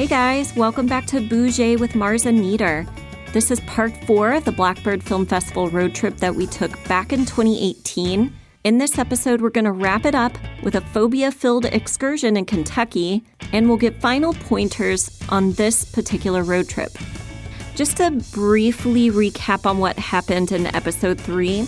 Hey guys, welcome back to Büdgét with Mars and Neeter. This is part 4 of the Blackbird Film Festival road trip that we took back in 2018. In this episode, we're going to wrap it up with a phobia-filled excursion in Kentucky, and we'll get final pointers on this particular road trip. Just to briefly recap on what happened in episode 3,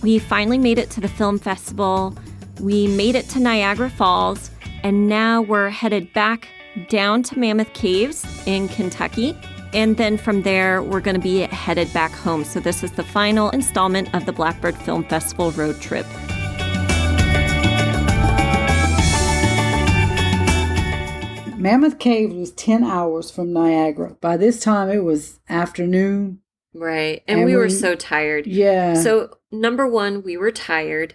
we finally made it to the film festival, we made it to Niagara Falls, and now we're headed back down to Mammoth Caves in Kentucky. And then from there, we're going to be headed back home. So this is the final installment of the Blackbird Film Festival road trip. Mammoth Caves was 10 hours from Niagara. By this time, it was afternoon. Right. And we were so tired. Yeah. So number 1, we were tired.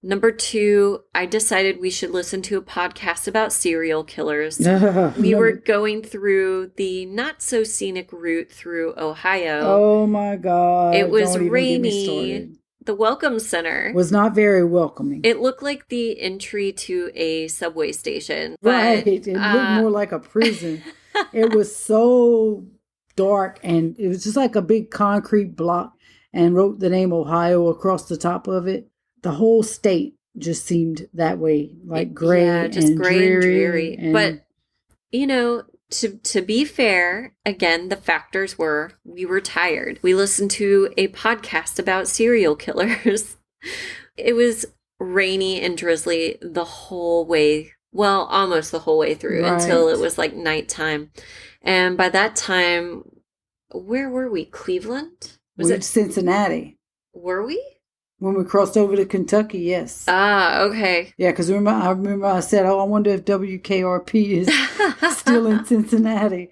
Number 2, I decided we should listen to a podcast about serial killers. We were going through the not-so-scenic route through Ohio. Oh, my God. It was rainy. The Welcome Center was not very welcoming. It looked like the entry to a subway station. Right. It looked more like a prison. It was so dark, and it was just like a big concrete block, and wrote the name Ohio across the top of it. The whole state just seemed that way, like gray, yeah, just and gray dreary. And dreary. But, you know, to be fair, again, the factors were we were tired. We listened to a podcast about serial killers. It was rainy and drizzly the whole way, well, almost the whole way through until it was like nighttime. And by that time, where were we? Cleveland? Was it Cincinnati? Were we? When we crossed over to Kentucky, yes. Ah, okay. Yeah, because I remember I said, I wonder if WKRP is still in Cincinnati.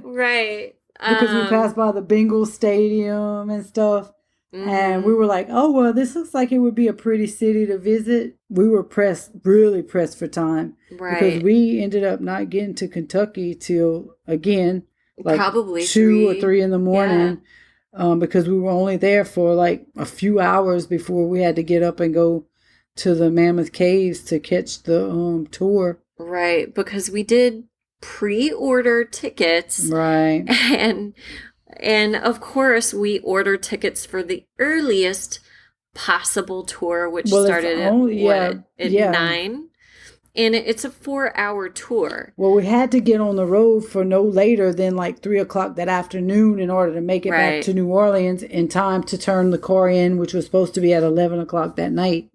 Right. Because we passed by the Bengals Stadium and stuff. Mm-hmm. And we were like, oh, well, this looks like it would be a pretty city to visit. We were really pressed for time. Right. Because we ended up not getting to Kentucky till, again, like probably 2 or 3 in the morning. Yeah. Because we were only there for like a few hours before we had to get up and go to the Mammoth Caves to catch the tour. Right, because we did pre-order tickets. Right. And of course, we ordered tickets for the earliest possible tour, which started at 9? And it's a 4-hour tour. Well, we had to get on the road for no later than like 3 o'clock that afternoon in order to make it back to New Orleans in time to turn the car in, which was supposed to be at 11 o'clock that night.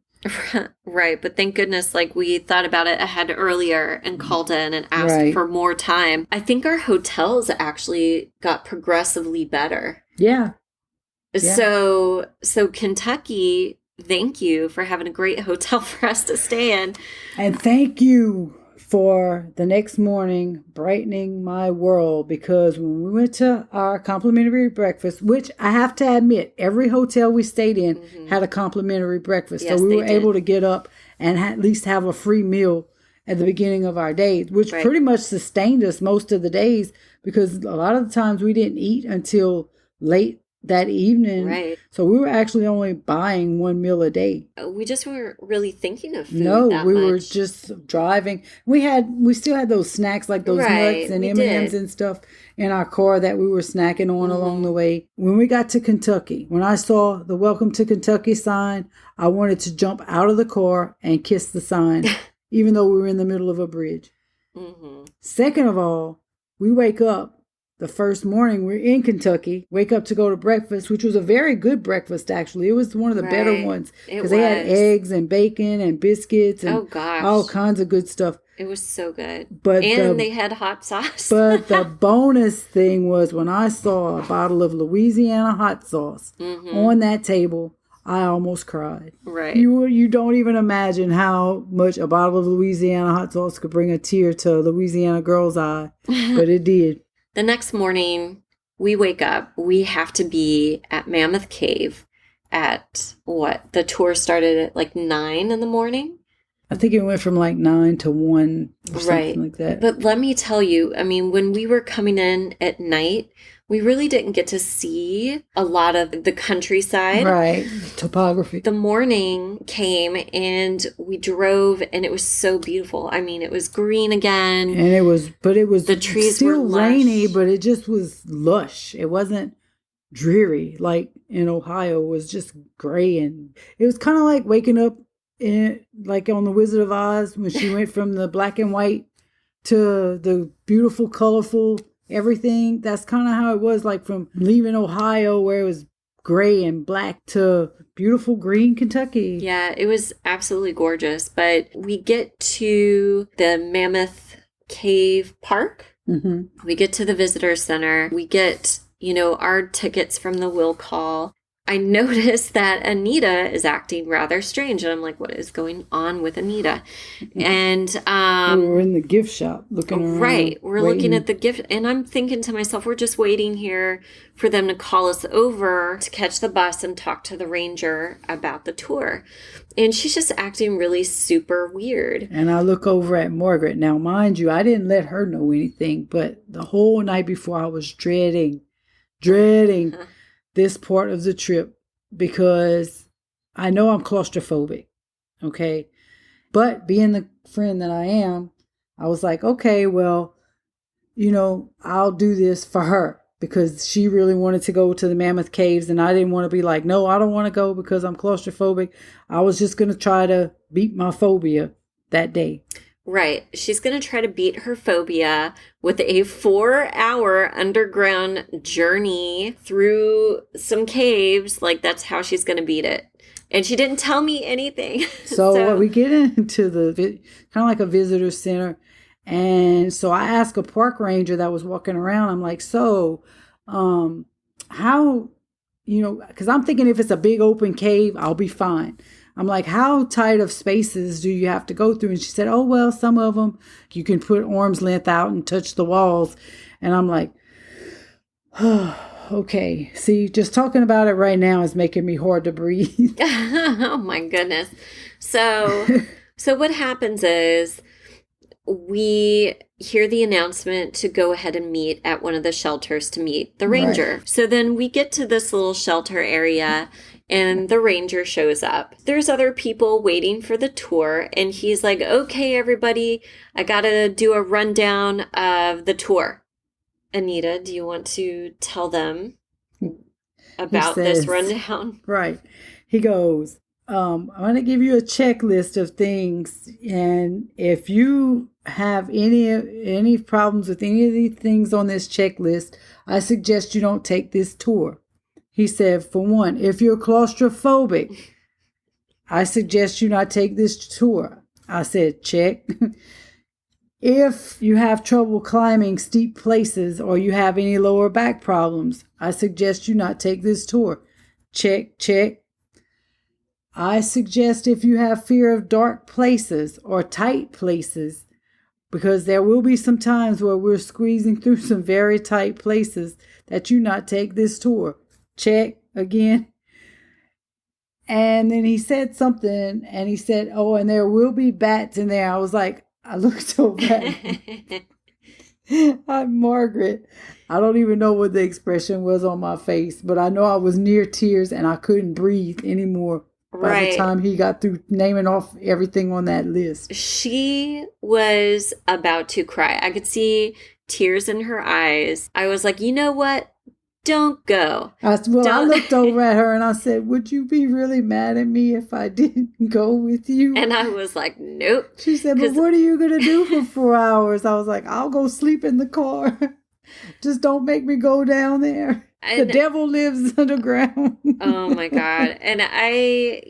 Right. But thank goodness, like, we thought about it ahead earlier and called in and asked for more time. I think our hotels actually got progressively better. Yeah. So Kentucky, thank you for having a great hotel for us to stay in. And thank you for the next morning brightening my world, because when we went to our complimentary breakfast, which I have to admit, every hotel we stayed in had a complimentary breakfast. Yes, so we were able to get up and at least have a free meal at the beginning of our day, which pretty much sustained us most of the days, because a lot of the times we didn't eat until late that evening. Right. So we were actually only buying 1 meal a day. We just weren't really thinking of food we were just driving. We still had those snacks, like those nuts and M&Ms and stuff in our car that we were snacking on along the way. When we got to Kentucky, when I saw the Welcome to Kentucky sign, I wanted to jump out of the car and kiss the sign, even though we were in the middle of a bridge. Mm-hmm. Second of all, we wake up. The first morning we're in Kentucky, wake up to go to breakfast, which was a very good breakfast, actually. It was one of the better ones, because they had eggs and bacon and biscuits and all kinds of good stuff. It was so good. And they had hot sauce. But the bonus thing was when I saw a bottle of Louisiana hot sauce on that table, I almost cried. Right. You don't even imagine how much a bottle of Louisiana hot sauce could bring a tear to a Louisiana girl's eye, but it did. The next morning, we wake up. We have to be at Mammoth Cave at the tour started at like 9 in the morning. I think it went from like 9 to 1 or something like that. But let me tell you, I mean, when we were coming in at night, we really didn't get to see a lot of the countryside. Right. Topography. The morning came and we drove and it was so beautiful. I mean, it was green again. And it was the trees still were rainy, but it just was lush. It wasn't dreary like in Ohio. It was just gray, and it was kind of like waking up like on the Wizard of Oz when she went from the black and white to the beautiful, colorful everything. That's kind of how it was, like from leaving Ohio where it was gray and black to beautiful green Kentucky. Yeah, it was absolutely gorgeous. But we get to the Mammoth Cave Park. Mm-hmm. We get to the visitor center. We get, our tickets from the will call. I noticed that Anita is acting rather strange. And I'm like, what is going on with Anita? And we were in the gift shop looking around. Right. We're looking at the gift. And I'm thinking to myself, we're just waiting here for them to call us over to catch the bus and talk to the ranger about the tour. And she's just acting really super weird. And I look over at Margaret. Now, mind you, I didn't let her know anything. But the whole night before, I was dreading this part of the trip because I know I'm claustrophobic, okay? But being the friend that I am, I was like, okay, well, I'll do this for her because she really wanted to go to the Mammoth Caves, and I didn't want to be like, no, I don't want to go because I'm claustrophobic. I was just going to try to beat my phobia that day. Right. She's going to try to beat her phobia with a 4-hour underground journey through some caves. Like, that's how she's going to beat it. And she didn't tell me anything. So we get into the kind of like a visitor center. And so I asked a park ranger that was walking around. I'm like, so how, because I'm thinking if it's a big open cave, I'll be fine. I'm like, how tight of spaces do you have to go through? And she said, oh, well, some of them you can put arm's length out and touch the walls. And I'm like, oh, okay. See, just talking about it right now is making me hard to breathe. Oh, my goodness. So what happens is we hear the announcement to go ahead and meet at one of the shelters to meet the ranger. Right. So then we get to this little shelter area and the ranger shows up. There's other people waiting for the tour, and he's like, okay, everybody, I gotta do a rundown of the tour. Anita, do you want to tell them about this rundown? Right. He goes, I'm going to give you a checklist of things, and if you have any problems with any of the things on this checklist, I suggest you don't take this tour. He said, for one, if you're claustrophobic, I suggest you not take this tour. I said, check. If you have trouble climbing steep places or you have any lower back problems, I suggest you not take this tour. Check, check. I suggest if you have fear of dark places or tight places, because there will be some times where we're squeezing through some very tight places, that you not take this tour. Check again. And then he said something, and he said, oh, and there will be bats in there. I was like, I looked over at Margaret. I don't even know what the expression was on my face, but I know I was near tears and I couldn't breathe anymore by the time he got through naming off everything on that list. She was about to cry. I could see tears in her eyes. I was like, you know what? Don't go. I looked over at her and I said, would you be really mad at me if I didn't go with you? And I was like, nope. She said, but what are you going to do for 4 hours? I was like, I'll go sleep in the car. Just don't make me go down there. The devil lives underground. Oh my God. And I,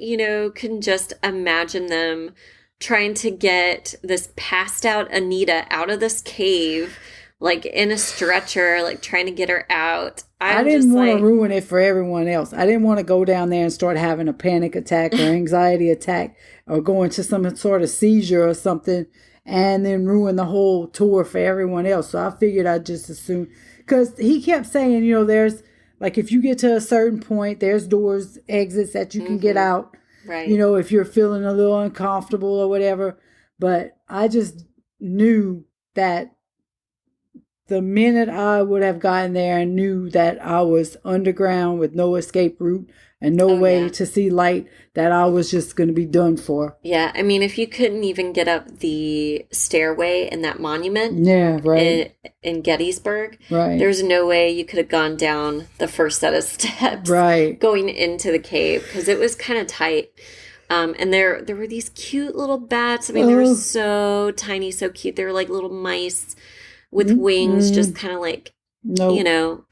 can just imagine them trying to get this passed out Anita out of this cave, like in a stretcher, like trying to get her out. I didn't want to ruin it for everyone else. I didn't want to go down there and start having a panic attack or anxiety attack or go into some sort of seizure or something and then ruin the whole tour for everyone else. So I figured I'd just assume, because he kept saying, there's like, if you get to a certain point, there's doors, exits that you can get out. Right. if you're feeling a little uncomfortable or whatever. But I just knew that the minute I would have gotten there and knew that I was underground with no escape route and no way to see light, that I was just going to be done for. Yeah, I mean, if you couldn't even get up the stairway in that monument in Gettysburg, there's no way you could have gone down the first set of steps going into the cave, because it was kind of tight. And there were these cute little bats. I mean, they were so tiny, so cute. They were like little mice with wings, just kind of like,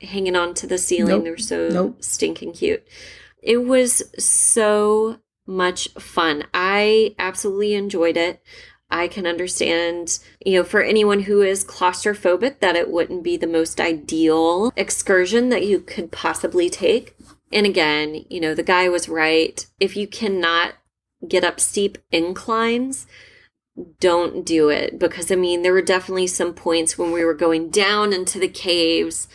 hanging on to the ceiling. They were so stinking cute. It was so much fun. I absolutely enjoyed it. I can understand, for anyone who is claustrophobic, that it wouldn't be the most ideal excursion that you could possibly take. And again, the guy was right. If you cannot get up steep inclines, don't do it, because there were definitely some points when we were going down into the caves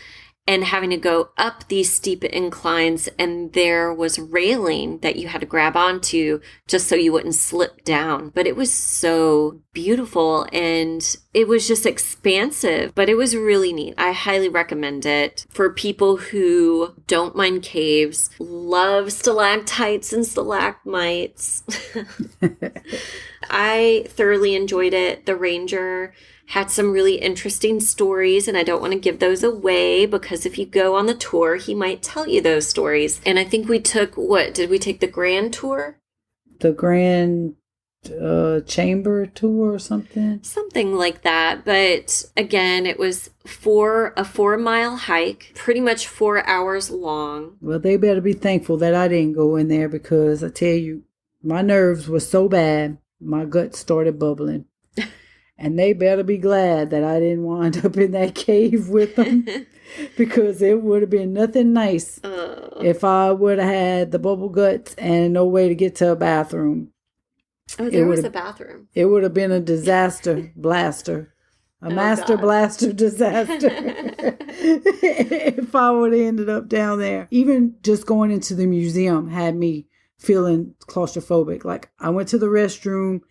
and having to go up these steep inclines, and there was railing that you had to grab onto just so you wouldn't slip down. But it was so beautiful, and it was just expansive, but it was really neat. I highly recommend it for people who don't mind caves, love stalactites and stalagmites. I thoroughly enjoyed it. The ranger had some really interesting stories, and I don't want to give those away, because if you go on the tour, he might tell you those stories. And I think we took, did we take the grand tour? The grand chamber tour or something? Something like that. But again, it was a 4-mile hike, pretty much 4 hours long. Well, they better be thankful that I didn't go in there, because I tell you, my nerves were so bad, my gut started bubbling. And they better be glad that I didn't wind up in that cave with them, because it would have been nothing nice if I would have had the bubble guts and no way to get to a bathroom. Oh, there was a bathroom. It would have been a disaster blaster. A master blaster disaster if I would have ended up down there. Even just going into the museum had me feeling claustrophobic. Like, I went to the restroom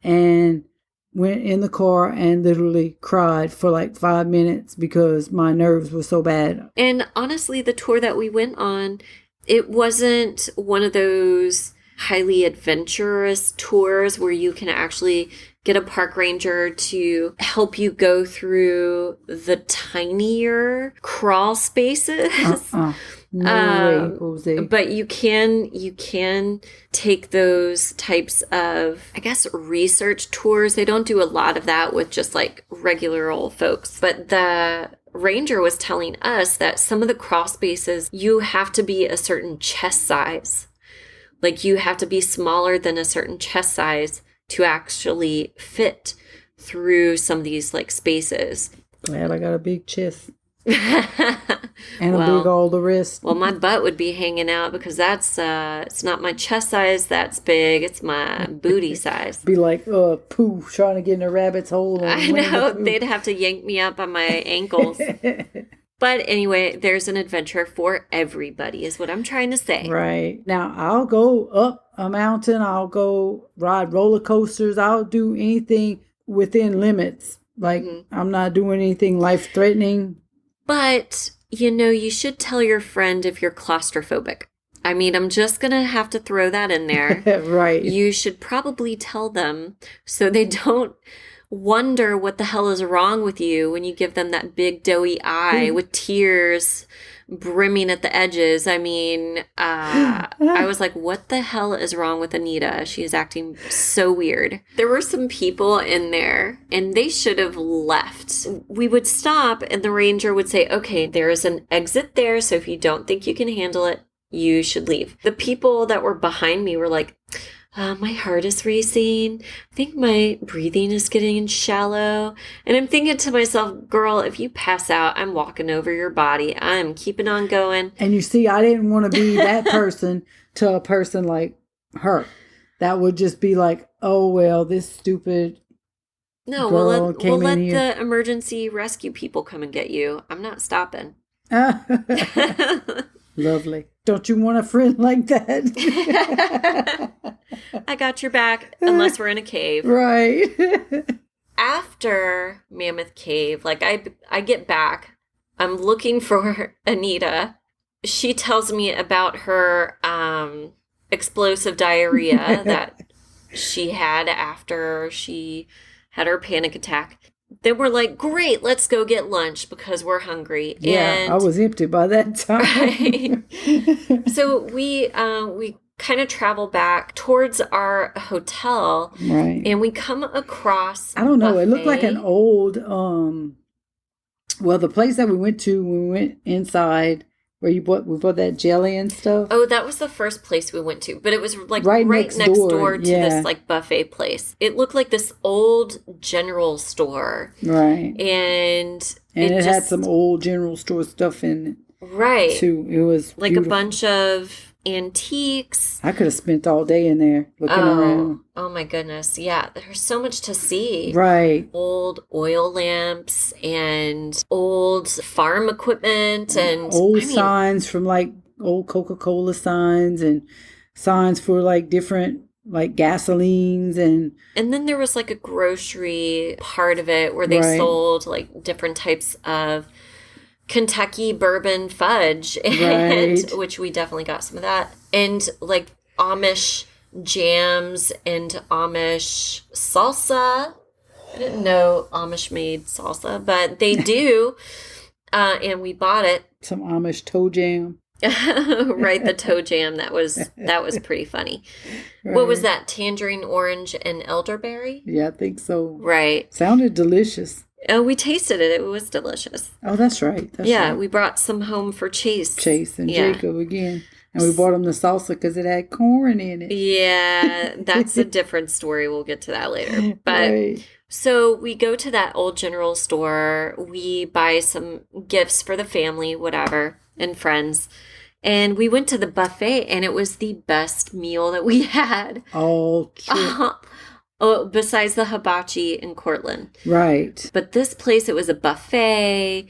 and went in the car and literally cried for like 5 minutes because my nerves were so bad. And honestly, the tour that we went on, it wasn't one of those highly adventurous tours where you can actually get a park ranger to help you go through the tinier crawl spaces. No way, Jose. But you can take those types of, I guess, research tours. They don't do a lot of that with just like regular old folks. But the ranger was telling us that some of the crawl spaces, you have to be a certain chest size. Like, you have to be smaller than a certain chest size to actually fit through some of these like spaces. Glad I got a big chest. And a big all the wrist. Well, my butt would be hanging out, because that's it's not my chest size that's big, it's my booty size. Be like Pooh trying to get in a rabbit's hole. I know, they'd have to yank me up on my ankles. But anyway, there's an adventure for everybody, is what I'm trying to say. Right. Now, I'll go up a mountain. I'll go ride roller coasters. I'll do anything within limits. Like, I'm not doing anything life-threatening. But, you should tell your friend if you're claustrophobic. I mean, I'm just going to have to throw that in there. Right. You should probably tell them so they don't wonder what the hell is wrong with you when you give them that big doughy eye with tears brimming at the edges. I mean, I was like, what the hell is wrong with Anita? She's acting so weird. There were some people in there, and they should have left. We would stop, and the ranger would say, okay, there is an exit there, so if you don't think you can handle it, you should leave. The people that were behind me were like, my heart is racing. I think my breathing is getting shallow. And I'm thinking to myself, girl, if you pass out, I'm walking over your body. I'm keeping on going. And you see, I didn't want to be that person to a person like her. That would just be like, oh, well, this stupid girl we'll let here. the emergency rescue people come and get you. I'm not stopping. Lovely. Don't you want a friend like that? I got your back, unless we're in a cave. Right. After Mammoth Cave, like I get back, I'm looking for Anita. She tells me about her explosive diarrhea that she had after she had her panic attack. Then we're like, great, let's go get lunch because we're hungry. Yeah, and, I was empty by that time. Right. So we kind of travel back towards our hotel. Right. And we come across I don't know, buffet. it looked like an old well, the place that we went to when we went inside where we bought that jelly and stuff. Oh, that was the first place we went to, but it was like right next door to yeah. this like buffet place. It looked like this old general store. Right. And it had some old general store stuff in it. Right. Too. It was like beautiful. A bunch of antiques. I could have spent all day in there looking around. Oh my goodness. Yeah, there's so much to see. Right. Old oil lamps and old farm equipment and old signs from like old Coca-Cola signs and signs for like different like gasolines and then there was like a grocery part of it where they sold like different types of Kentucky bourbon fudge, and which we definitely got some of that, and like Amish jams and Amish salsa. I didn't know Amish made salsa, but they do, and we bought it. Some Amish toe jam. Right, the toe jam. That was pretty funny. Right. What was that? Tangerine, orange, and elderberry? Yeah, I think so. Right. Sounded delicious. Oh, we tasted it. It was delicious. Oh, that's right. We brought some home for Chase and Jacob again. And we bought them the salsa because it had corn in it. Yeah, that's a different story. We'll get to that later. But so we go to that old general store. We buy some gifts for the family, whatever, and friends. And we went to the buffet, and it was the best meal that we had. Oh, Oh, besides the hibachi in Cortland. Right. But this place, it was a buffet.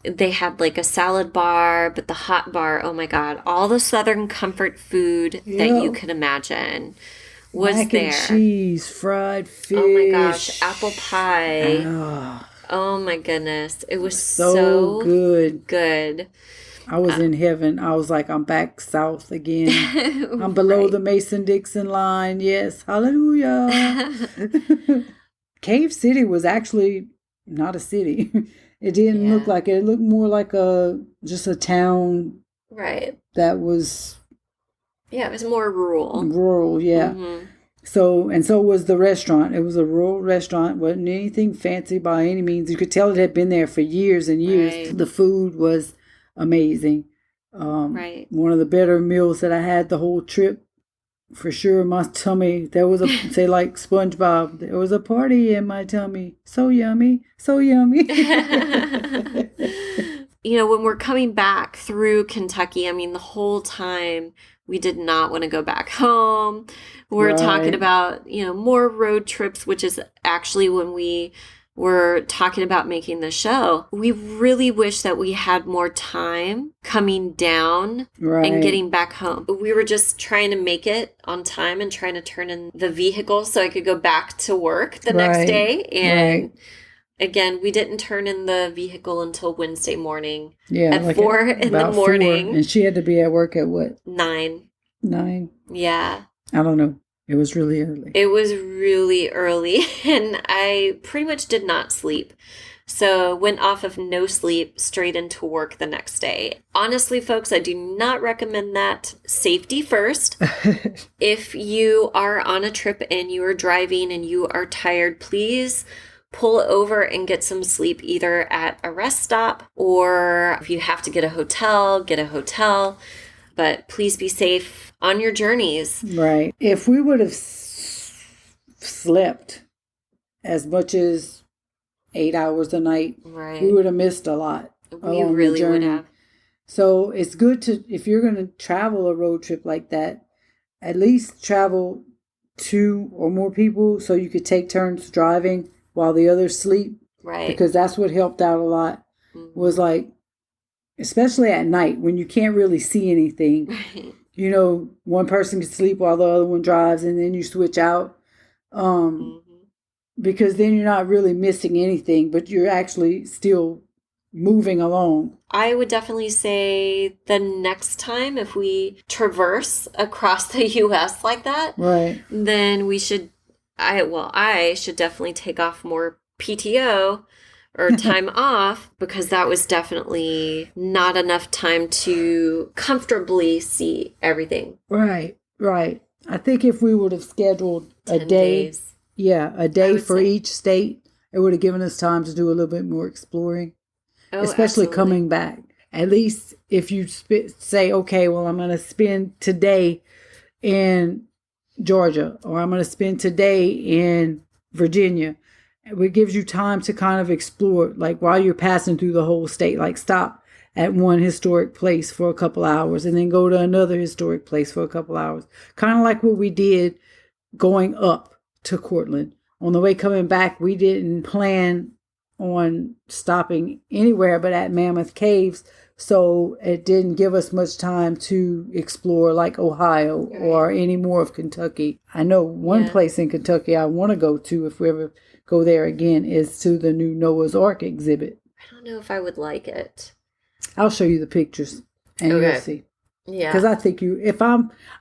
They had like a salad bar, but the hot bar, oh my God, all the Southern comfort food that you could imagine was Mac there. And cheese, fried fish. Oh my gosh, apple pie. Oh my goodness. It was so good. I was in heaven. I was like, I'm back south again. I'm below the Mason-Dixon line. Yes. Hallelujah. Cave City was actually not a city. It didn't look like it. It looked more like just a town. Right. That was. Yeah, it was more rural. Rural, yeah. Mm-hmm. So was the restaurant. It was a rural restaurant. Wasn't anything fancy by any means. You could tell it had been there for years and years. Right. The food was amazing. One of the better meals that I had the whole trip. For sure, my tummy, there was say like SpongeBob, there was a party in my tummy. So yummy, so yummy. You know, when we're coming back through Kentucky, I mean, the whole time we did not want to go back home. We're talking about, more road trips, which is actually when we were talking about making the show. We really wish that we had more time coming down and getting back home. But we were just trying to make it on time and trying to turn in the vehicle so I could go back to work the next day. And again, we didn't turn in the vehicle until Wednesday morning at 4 in the morning. 4, and she had to be at work at what? 9. 9? Yeah. I don't know. It was really early. It was really early, and I pretty much did not sleep. So went off of no sleep straight into work the next day. Honestly, folks, I do not recommend that. Safety first. If you are on a trip and you are driving and you are tired, please pull over and get some sleep either at a rest stop, or if you have to get a hotel, get a hotel. But please be safe on your journeys. Right. If we would have slept as much as 8 hours a night, we would have missed a lot. We really would have. So it's good to, if you're going to travel a road trip like that, at least travel 2 or more people so you could take turns driving while the others sleep. Right. Because that's what helped out a lot. Was like, especially at night when you can't really see anything. Right. You know, one person can sleep while the other one drives, and then you switch out. Because then you're not really missing anything, but you're actually still moving along. I would definitely say the next time if we traverse across the U.S. like that, right, then I should definitely take off more PTO or time off, because that was definitely not enough time to comfortably see everything. Right. I think if we would have scheduled a 10 day, days. a day for each state, it would have given us time to do a little bit more exploring, especially absolutely. coming back. At least if you say, okay, well, I'm going to spend today in Georgia, or I'm going to spend today in Virginia. It gives you time to kind of explore, like while you're passing through the whole state, like stop at one historic place for a couple hours and then go to another historic place for a couple hours. Kind of like what we did going up to Cortland. On the way coming back, we didn't plan on stopping anywhere but at Mammoth Caves, so it didn't give us much time to explore like Ohio or any more of Kentucky. I know one place in Kentucky I want to go to if we ever go there again is to the new Noah's Ark exhibit. I don't know if I would like it. I'll show you the pictures and you'll see. Yeah. Because I think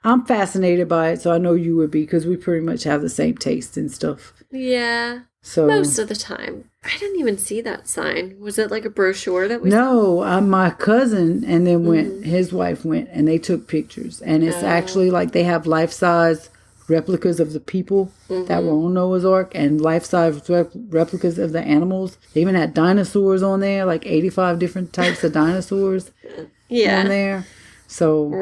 I'm fascinated by it, so I know you would be, because we pretty much have the same taste and stuff. Yeah. So most of the time. I didn't even see that sign. Was it like a brochure that we saw? No, my cousin and then went, his wife went, and they took pictures. And it's actually like they have life-size replicas of the people that were on Noah's Ark and life-size replicas of the animals. They even had dinosaurs on there, like 85 different types of dinosaurs on there. So,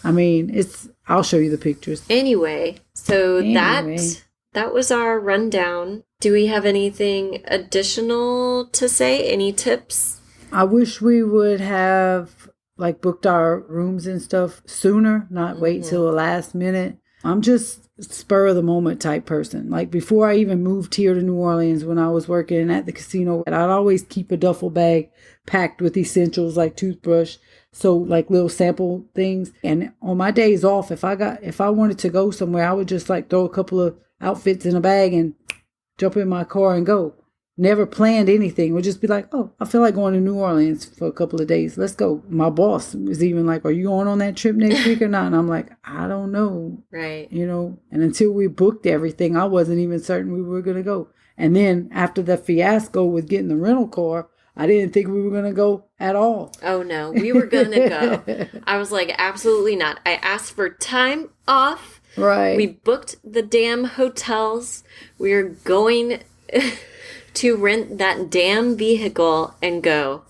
I mean, I'll show you the pictures. Anyway, that was our rundown. Do we have anything additional to say? Any tips? I wish we would have like booked our rooms and stuff sooner, not wait till the last minute. I'm just spur of the moment type person. Like before I even moved here to New Orleans, when I was working at the casino, I'd always keep a duffel bag packed with essentials like toothbrush, so like little sample things. And on my days off, if I wanted to go somewhere, I would just like throw a couple of outfits in a bag and jump in my car and go. Never planned anything. Would just be like, oh, I feel like going to New Orleans for a couple of days. Let's go. My boss was even like, are you going on that trip next week or not? And I'm like, I don't know. Right. You know, and until we booked everything, I wasn't even certain we were going to go. And then after the fiasco with getting the rental car, I didn't think we were going to go at all. Oh, no. We were going to go. I was like, absolutely not. I asked for time off. Right. We booked the damn hotels. We are going to rent that damn vehicle and go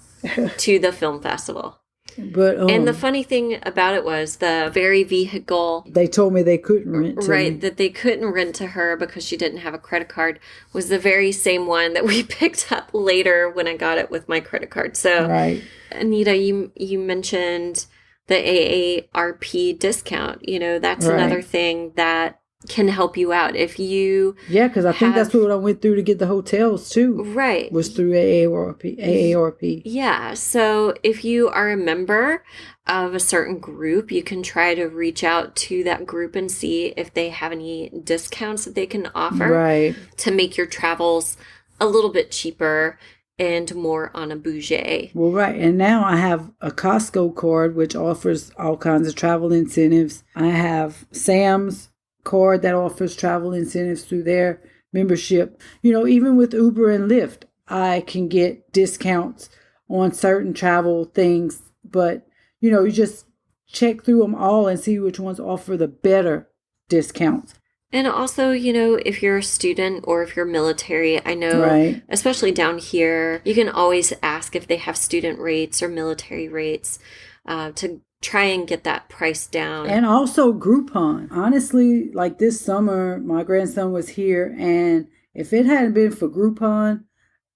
to the film festival. But and the funny thing about it was the very vehicle they told me they couldn't rent to me. that they couldn't rent to her because she didn't have a credit card was the very same one that we picked up later when I got it with my credit card. So, Anita, you mentioned the AARP discount. You know, that's another thing that can help you out if you because I think that's what I went through to get the hotels too. Right. Was through AARP. Yeah. So if you are a member of a certain group, you can try to reach out to that group and see if they have any discounts that they can offer to make your travels a little bit cheaper and more on a budget. Well, and now I have a Costco card, which offers all kinds of travel incentives. I have Sam's card that offers travel incentives through their membership. You know, even with Uber and Lyft, I can get discounts on certain travel things. But, you know, you just check through them all and see which ones offer the better discounts. And also, you know, if you're a student or if you're military, I know, especially down here, you can always ask if they have student rates or military rates to try and get that price down. And also Groupon. Honestly, like this summer, my grandson was here, and if it hadn't been for Groupon,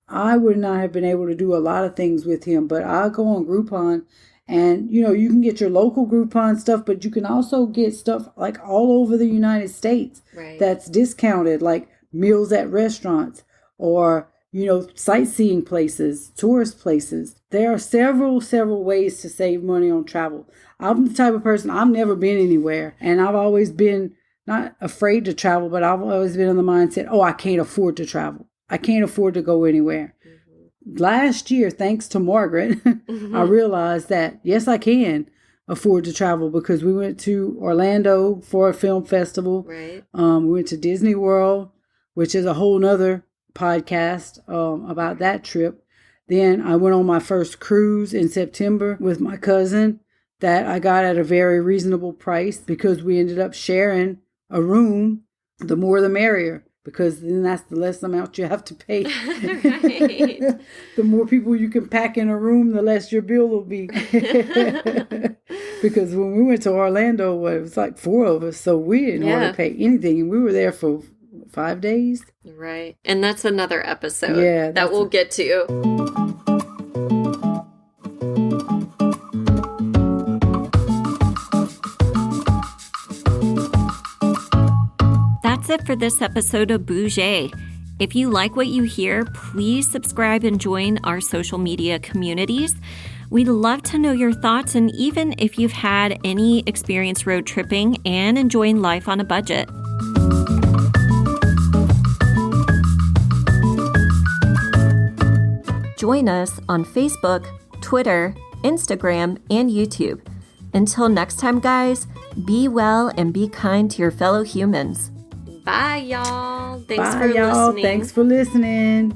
I would not have been able to do a lot of things with him. But I'll go on Groupon, and, you know, you can get your local Groupon stuff, but you can also get stuff like all over the United States that's discounted, like meals at restaurants or, sightseeing places, tourist places. There are several ways to save money on travel. I'm the type of person, I've never been anywhere, and I've always been not afraid to travel, but I've always been in the mindset, I can't afford to travel. I can't afford to go anywhere. Mm-hmm. Last year, thanks to Margaret, I realized that, yes, I can afford to travel because we went to Orlando for a film festival. Right. We went to Disney World, which is a whole nother podcast about that trip. Then I went on my first cruise in September with my cousin that I got at a very reasonable price because we ended up sharing a room. The more the merrier, because then that's the less amount you have to pay. Right. The more people you can pack in a room, the less your bill will be. Because when we went to Orlando, it was like 4 of us, so we didn't want to pay anything, and we were there for 5 days. Right. And that's another episode that we'll get to. That's it for this episode of Büdgét. If you like what you hear, please subscribe and join our social media communities. We'd love to know your thoughts, and even if you've had any experience road tripping and enjoying life on a budget. Join us on Facebook, Twitter, Instagram, and YouTube. Until next time, guys, be well and be kind to your fellow humans. Bye, y'all. Thanks for listening. Thanks for listening.